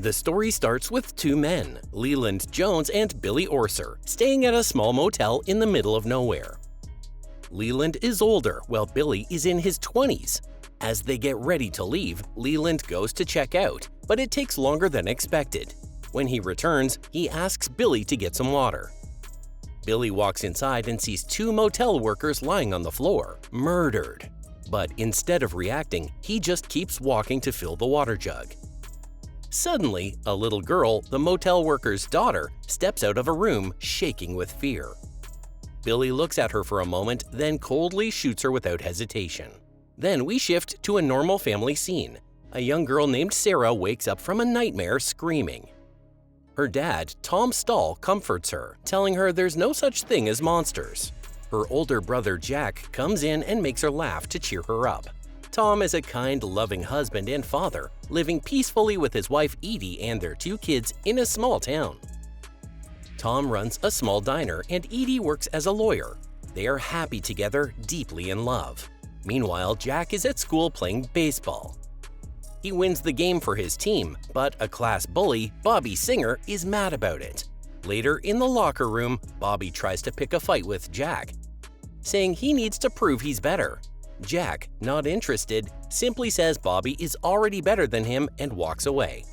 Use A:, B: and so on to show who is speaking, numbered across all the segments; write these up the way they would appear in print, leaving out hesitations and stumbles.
A: The story starts with two men, Leland Jones and Billy Orser, staying at a small motel in the middle of nowhere. Leland is older, while Billy is in his 20s. As they get ready to leave, Leland goes to check out, but it takes longer than expected. When he returns, he asks Billy to get some water. Billy walks inside and sees two motel workers lying on the floor, murdered. But instead of reacting, he just keeps walking to fill the water jug. Suddenly, a little girl, the motel worker's daughter, steps out of a room, shaking with fear. Billy looks at her for a moment, then coldly shoots her without hesitation. Then we shift to a normal family scene. A young girl named Sarah wakes up from a nightmare screaming. Her dad, Tom Stahl, comforts her, telling her there's no such thing as monsters. Her older brother Jack comes in and makes her laugh to cheer her up. Tom is a kind, loving husband and father, living peacefully with his wife Edie and their two kids in a small town. Tom runs a small diner and Edie works as a lawyer. They are happy together, deeply in love. Meanwhile, Jack is at school playing baseball. He wins the game for his team, but a class bully, Bobby Singer, is mad about it. Later, in the locker room, Bobby tries to pick a fight with Jack, saying he needs to prove he's better. Jack, not interested, simply says Bobby is already better than him and walks away.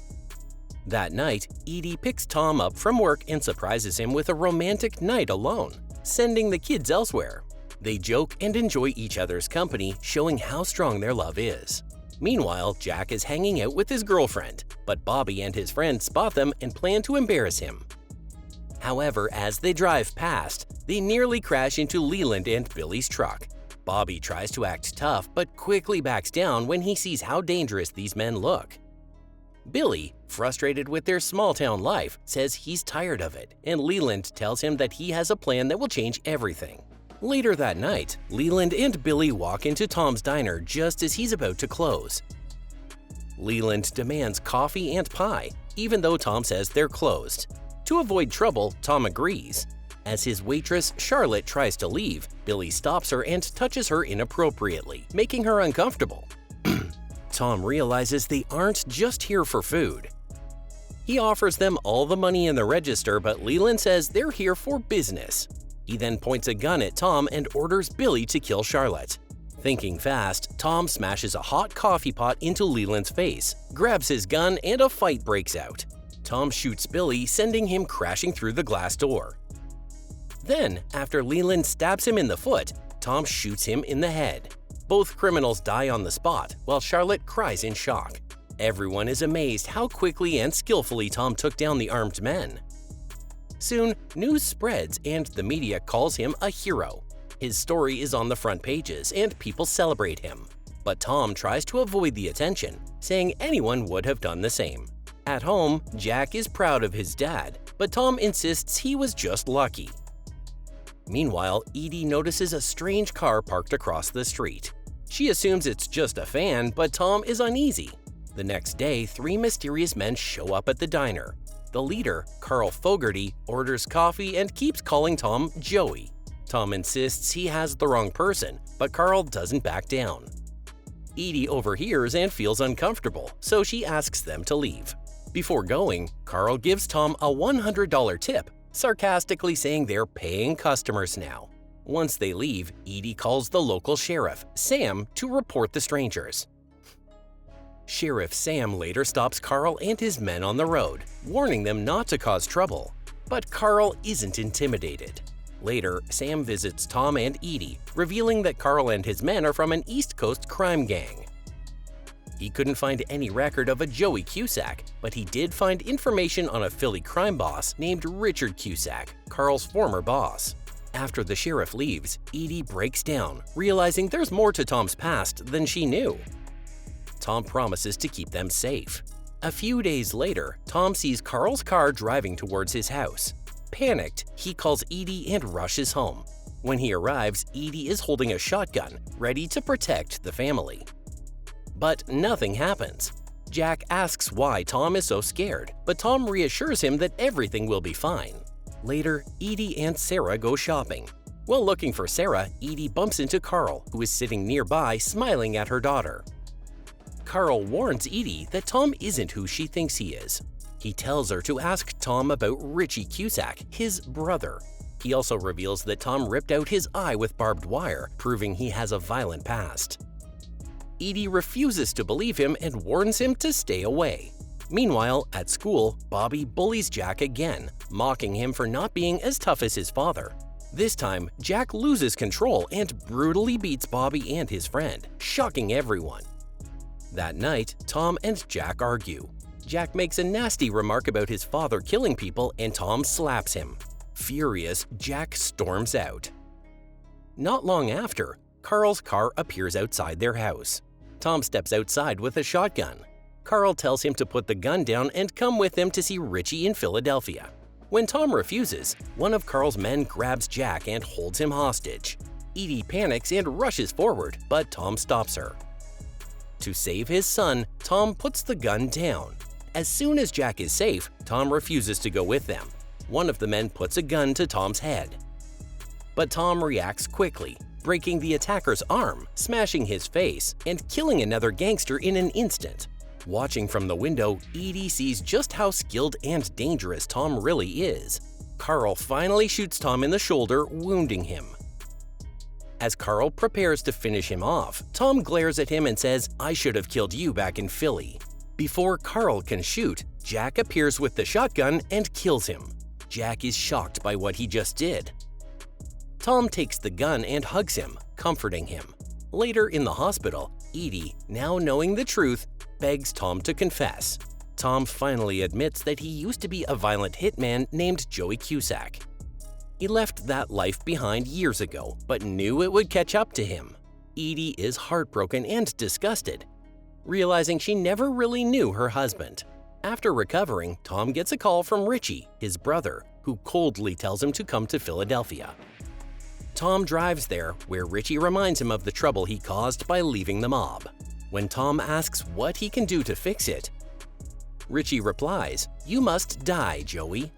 A: That night, Edie picks Tom up from work and surprises him with a romantic night alone, sending the kids elsewhere. They joke and enjoy each other's company, showing how strong their love is. Meanwhile, Jack is hanging out with his girlfriend, but Bobby and his friend spot them and plan to embarrass him. However, as they drive past, they nearly crash into Leland and Billy's truck. Bobby tries to act tough but quickly backs down when he sees how dangerous these men look. Billy, frustrated with their small-town life, says he's tired of it, and Leland tells him that he has a plan that will change everything. Later that night, Leland and Billy walk into Tom's diner just as he's about to close. Leland demands coffee and pie, even though Tom says they're closed. To avoid trouble, Tom agrees. As his waitress, Charlotte, tries to leave, Billy stops her and touches her inappropriately, making her uncomfortable. Tom realizes they aren't just here for food. He offers them all the money in the register, but Leland says they're here for business. He then points a gun at Tom and orders Billy to kill Charlotte. Thinking fast, Tom smashes a hot coffee pot into Leland's face, grabs his gun, and a fight breaks out. Tom shoots Billy, sending him crashing through the glass door. Then, after Leland stabs him in the foot, Tom shoots him in the head. Both criminals die on the spot, while Charlotte cries in shock. Everyone is amazed how quickly and skillfully Tom took down the armed men. Soon, news spreads and the media calls him a hero. His story is on the front pages and people celebrate him. But Tom tries to avoid the attention, saying anyone would have done the same. At home, Jack is proud of his dad, but Tom insists he was just lucky. Meanwhile, Edie notices a strange car parked across the street. She assumes it's just a fan, but Tom is uneasy. The next day, three mysterious men show up at the diner. The leader, Carl Fogarty, orders coffee and keeps calling Tom Joey. Tom insists he has the wrong person, but Carl doesn't back down. Edie overhears and feels uncomfortable, so she asks them to leave. Before going, Carl gives Tom a $100 tip, sarcastically saying they're paying customers now. Once they leave, Edie calls the local sheriff, Sam, to report the strangers. Sheriff Sam later stops Carl and his men on the road, warning them not to cause trouble. But Carl isn't intimidated. Later, Sam visits Tom and Edie, revealing that Carl and his men are from an East Coast crime gang. He couldn't find any record of a Joey Cusack, but he did find information on a Philly crime boss named Richard Cusack, Carl's former boss. After the sheriff leaves, Edie breaks down, realizing there's more to Tom's past than she knew. Tom promises to keep them safe. A few days later, Tom sees Carl's car driving towards his house. Panicked, he calls Edie and rushes home. When he arrives, Edie is holding a shotgun, ready to protect the family. But nothing happens. Jack asks why Tom is so scared, but Tom reassures him that everything will be fine. Later, Edie and Sarah go shopping. While looking for Sarah, Edie bumps into Carl, who is sitting nearby smiling at her daughter. Carl warns Edie that Tom isn't who she thinks he is. He tells her to ask Tom about Richie Cusack, his brother. He also reveals that Tom ripped out his eye with barbed wire, proving he has a violent past. Edie refuses to believe him and warns him to stay away. Meanwhile, at school, Bobby bullies Jack again, mocking him for not being as tough as his father. This time, Jack loses control and brutally beats Bobby and his friend, shocking everyone. That night, Tom and Jack argue. Jack makes a nasty remark about his father killing people and Tom slaps him. Furious, Jack storms out. Not long after, Carl's car appears outside their house. Tom steps outside with a shotgun. Carl tells him to put the gun down and come with him to see Richie in Philadelphia. When Tom refuses, one of Carl's men grabs Jack and holds him hostage. Edie panics and rushes forward, but Tom stops her. To save his son, Tom puts the gun down. As soon as Jack is safe, Tom refuses to go with them. One of the men puts a gun to Tom's head. But Tom reacts quickly, breaking the attacker's arm, smashing his face, and killing another gangster in an instant. Watching from the window, Edie sees just how skilled and dangerous Tom really is. Carl finally shoots Tom in the shoulder, wounding him. As Carl prepares to finish him off, Tom glares at him and says, "I should have killed you back in Philly." Before Carl can shoot, Jack appears with the shotgun and kills him. Jack is shocked by what he just did. Tom takes the gun and hugs him, comforting him. Later in the hospital, Edie, now knowing the truth, begs Tom to confess. Tom finally admits that he used to be a violent hitman named Joey Cusack. He left that life behind years ago, but knew it would catch up to him. Edie is heartbroken and disgusted, realizing she never really knew her husband. After recovering, Tom gets a call from Richie, his brother, who coldly tells him to come to Philadelphia. Tom drives there, where Richie reminds him of the trouble he caused by leaving the mob. When Tom asks what he can do to fix it, Richie replies, "You must die, Joey."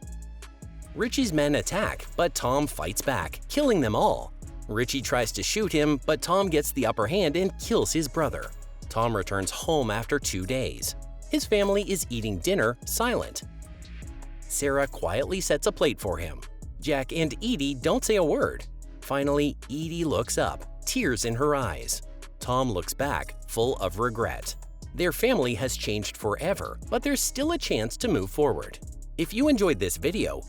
A: Richie's men attack, but Tom fights back, killing them all. Richie tries to shoot him, but Tom gets the upper hand and kills his brother. Tom returns home after 2 days. His family is eating dinner, silent. Sarah quietly sets a plate for him. Jack and Edie don't say a word. Finally, Edie looks up, tears in her eyes. Tom looks back, full of regret. Their family has changed forever, but there's still a chance to move forward. If you enjoyed this video,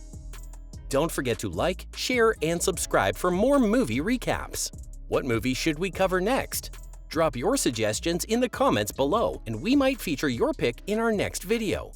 A: don't forget to like, share, and subscribe for more movie recaps. What movie should we cover next? Drop your suggestions in the comments below, and we might feature your pick in our next video.